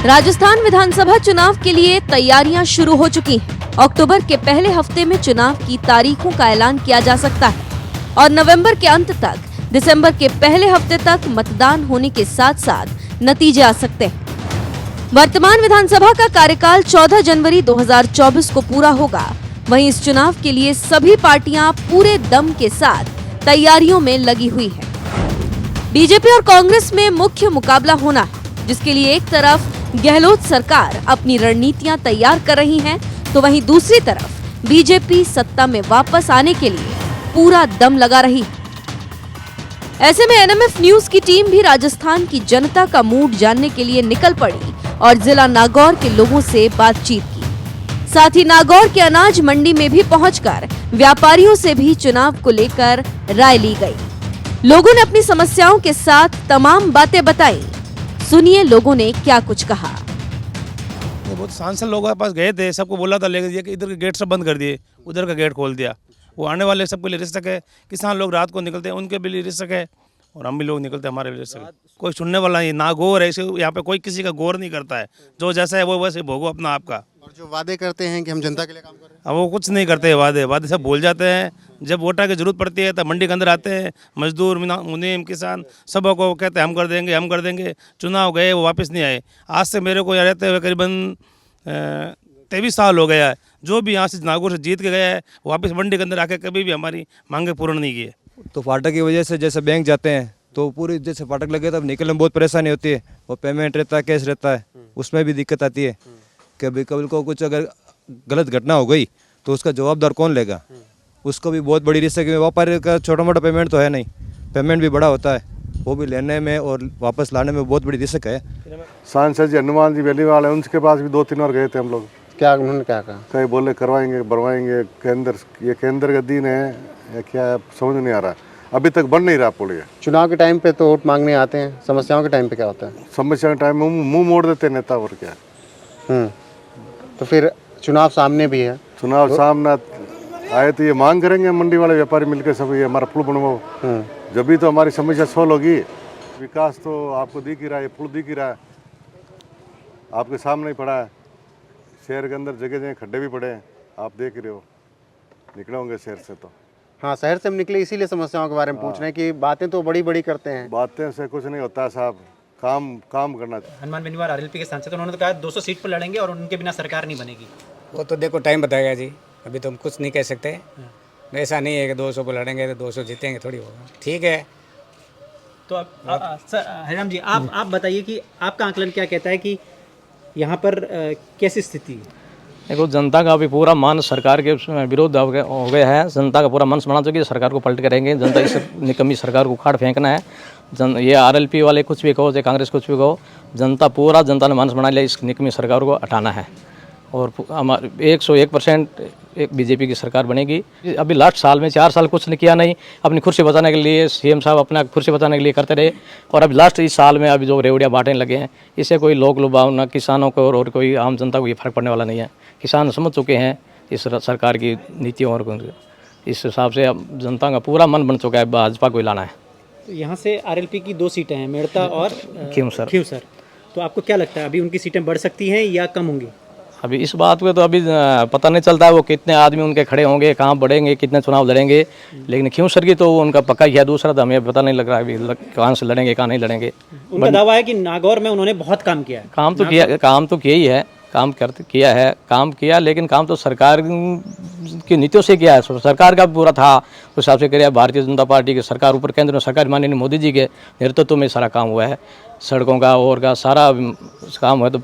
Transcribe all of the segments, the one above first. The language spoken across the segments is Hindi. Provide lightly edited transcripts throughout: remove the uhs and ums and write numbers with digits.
राजस्थान विधानसभा चुनाव के लिए तैयारियां शुरू हो चुकी हैं। अक्टूबर के पहले हफ्ते में चुनाव की तारीखों का ऐलान किया जा सकता है और नवंबर के अंत तक, दिसंबर के पहले हफ्ते तक मतदान होने के साथ साथ नतीजे आ सकते हैं। वर्तमान विधानसभा का कार्यकाल 14 जनवरी 2024 को पूरा होगा। वहीं इस चुनाव के लिए सभी पार्टियां पूरे दम के साथ तैयारियों में लगी हुई है। बीजेपी और कांग्रेस में मुख्य मुकाबला होना है, जिसके लिए एक तरफ गहलोत सरकार अपनी रणनीतियां तैयार कर रही है, तो वहीं दूसरी तरफ बीजेपी सत्ता में वापस आने के लिए पूरा दम लगा रही है। ऐसे में एनएमएफ न्यूज की टीम भी राजस्थान की जनता का मूड जानने के लिए निकल पड़ी और जिला नागौर के लोगों से बातचीत की। साथ ही नागौर के अनाज मंडी में भी पहुंचकर व्यापारियों से भी चुनाव को लेकर राय ली गई। लोगों ने अपनी समस्याओं के साथ तमाम बातें बताई। सुनिए लोगों ने क्या कुछ कहा। बहुत सांसद लोगों के पास गए थे, सबको बोला था लेकर दिया कि इधर के गेट सब बंद कर दिए, उधर का गेट खोल दिया। वो आने वाले सबके लिए रिस्क है, किसान लोग रात को निकलते हैं उनके भी लिए रिस्क है, और हम भी लोग निकलते हैं हमारे लिए रिस्क है। कोई सुनने वाला नहीं, ना गौर है यहाँ पे, कोई किसी का गौर नहीं करता है। जो जैसा है वो वैसे भोगो अपना आपका। और जो वादे करते हैं कि हम जनता के लिए काम कर रहे हैं, अब वो कुछ नहीं करते, वादे सब भूल जाते हैं। जब वोटर की जरूरत पड़ती है तब मंडी के अंदर आते हैं, मजदूर मुनीम किसान सबको को कहते हैं हम कर देंगे। चुनाव गए वो वापस नहीं आए। आज से मेरे को यहाँ रहते हुए करीबन 23 साल हो गया है। जो भी यहाँ से नागौर से जीत के गया है वापस मंडी के अंदर आके कभी भी हमारी मांगे पूर्ण नहीं की है। तो फाटक की वजह से जैसे बैंक जाते हैं तो पूरी जैसे फाटक लगे तब निकलने में बहुत परेशानी होती है। वो पेमेंट रहता है, कैश रहता है, उसमें भी दिक्कत आती है। कभी को कुछ अगर गलत घटना हो गई तो उसका जवाबदार कौन लेगा, उसको भी बहुत बड़ी रिस्क है। कि व्यापारी का छोटा मोटा पेमेंट तो है नहीं, पेमेंट भी बड़ा होता है, वो भी लेने में और वापस लाने में बहुत बड़ी रिस्क है। सांसद जी हनुमान जी बेलीवाल है, उनके पास भी 2-3 बार गए थे हम लोग। क्या उन्होंने क्या कहा? कहीं बोले करवाएंगे बनवाएंगे, केंद्र का दिन है या क्या है समझ नहीं आ रहा। अभी तक बन नहीं रहा पुल। ये चुनाव के टाइम पे तो वोट मांगने आते हैं, समस्याओं के टाइम पे क्या होता है? समस्या के टाइम में मुंह मोड़ देते नेता, और क्या। तो फिर चुनाव सामने भी है, चुनाव सामने आए तो ये मांग करेंगे मंडी वाले व्यापारी मिलकर सब, ये हमारा पुल बनवाओ। जब भी तो हमारी समस्या सोल्व होगी। विकास तो आपको दिख ही रहा है, पुल दिख ही रहा है, आपके सामने ही पड़ा है। शहर के अंदर जगह जगह खड्डे भी पड़े हैं, आप देख रहे हो। निकले होंगे शहर से तो। हाँ, शहर से हम निकले इसीलिए समस्याओं के बारे में पूछ रहे हैं कि बातें तो बड़ी बड़ी करते हैं। बातें से कुछ नहीं होता साहब, काम करना चाहिए। हनुमान बेनीवाल आरएलपी के सांसद, उन्होंने तो कहा 200 सीट पर लड़ेंगे और उनके बिना सरकार नहीं बनेगी। वो तो देखो टाइम बताएगा जी, अभी तो हम कुछ नहीं कह सकते। ऐसा नहीं है कि 200 पर लड़ेंगे तो 200 जीतेंगे, थोड़ी होगा। ठीक है, तो अब हरिराम जी आप बताइए कि आपका आकलन क्या कहता है कि यहाँ पर कैसी स्थिति है? देखो, जनता का भी पूरा मन सरकार के विरोध हो गया है। जनता का पूरा मन बना चुकी है, सरकार को पलट करेंगे। जनता इस निकम्मी सरकार को उखाड़ फेंकना है। ये आरएलपी वाले कुछ भी कहो, चाहे कांग्रेस कुछ भी कहो, जनता ने मन बना लिया, इस निकम्मी सरकार को हटाना है। और हमारे 101% एक बीजेपी की सरकार बनेगी। अभी लास्ट साल में 4 साल कुछ किया नहीं, अपनी कुर्सी बचाने के लिए सीएम साहब अपना कुर्सी बचाने के लिए करते रहे। और अभी लास्ट इस साल में अभी जो रेवड़ियाँ बांटने लगे हैं, इससे कोई लोक लुभावना किसानों को और कोई आम जनता को ये फर्क पड़ने वाला नहीं है। किसान समझ चुके हैं इस सरकार की नीतियों और इस हिसाब से अब जनता का पूरा मन बन चुका है भाजपा को लाना है। तो यहाँ से आरएलपी की 2 सीटें हैं, मेड़ता और खींवसर। तो आपको क्या लगता है अभी उनकी सीटें बढ़ सकती हैं या कम होंगी? अभी इस बात पे तो अभी पता नहीं चलता है वो कितने आदमी उनके खड़े होंगे, कहाँ बढ़ेंगे, कितने चुनाव लड़ेंगे। लेकिन खींवसर की तो उनका पक्का ही है, दूसरा तो हमें पता नहीं लग रहा है अभी कहाँ से लड़ेंगे कहाँ नहीं लड़ेंगे। उनका दावा है कि नागौर में उन्होंने बहुत काम किया है। काम तो किया ही है, काम किया, लेकिन काम तो सरकार की नीतियों से किया है। सरकार का पूरा था उस हिसाब से किया। भारतीय जनता पार्टी की सरकार ऊपर केंद्र में सरकार माननीय मोदी जी के नेतृत्व में सारा काम हुआ है। सड़कों का और का सारा काम हुआ है, तो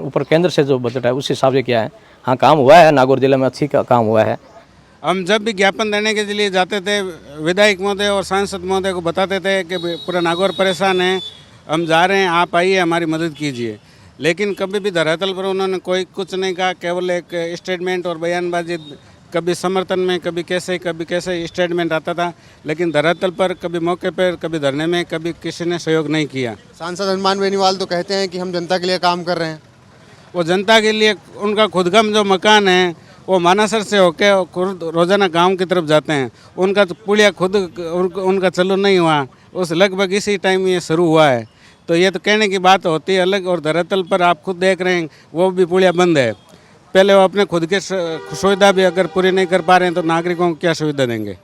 ऊपर केंद्र से जो बजट है उस हिसाब से किया है। हाँ, काम हुआ है, नागौर जिले में अच्छी काम हुआ है। हम जब भी ज्ञापन देने के लिए जाते थे, विधायक महोदय और सांसद महोदय को बताते थे कि पूरा नागौर परेशान है, हम जा रहे हैं, आप आइए हमारी मदद कीजिए। लेकिन कभी भी धरातल पर उन्होंने कोई कुछ नहीं कहा, केवल एक स्टेटमेंट और बयानबाजी, कभी समर्थन में कभी कैसे स्टेटमेंट आता था, लेकिन धरातल पर कभी मौके पर, कभी धरने में, कभी किसी ने सहयोग नहीं किया। सांसद हनुमान बेनीवाल तो कहते हैं कि हम जनता के लिए काम कर रहे हैं। वो जनता के लिए उनका खुदगम जो मकान है वो मानासर से होके रोजाना गांव की तरफ जाते हैं। उनका तो पुलिया खुद उनका चालू नहीं हुआ, उस लगभग इसी टाइम ये शुरू हुआ है। तो ये तो कहने की बात होती है अलग, और धरातल पर आप खुद देख रहे हैं वो भी पुलिया बंद है। पहले वो अपने खुद के सुविधा भी अगर पूरी नहीं कर पा रहे हैं तो नागरिकों को क्या सुविधा देंगे।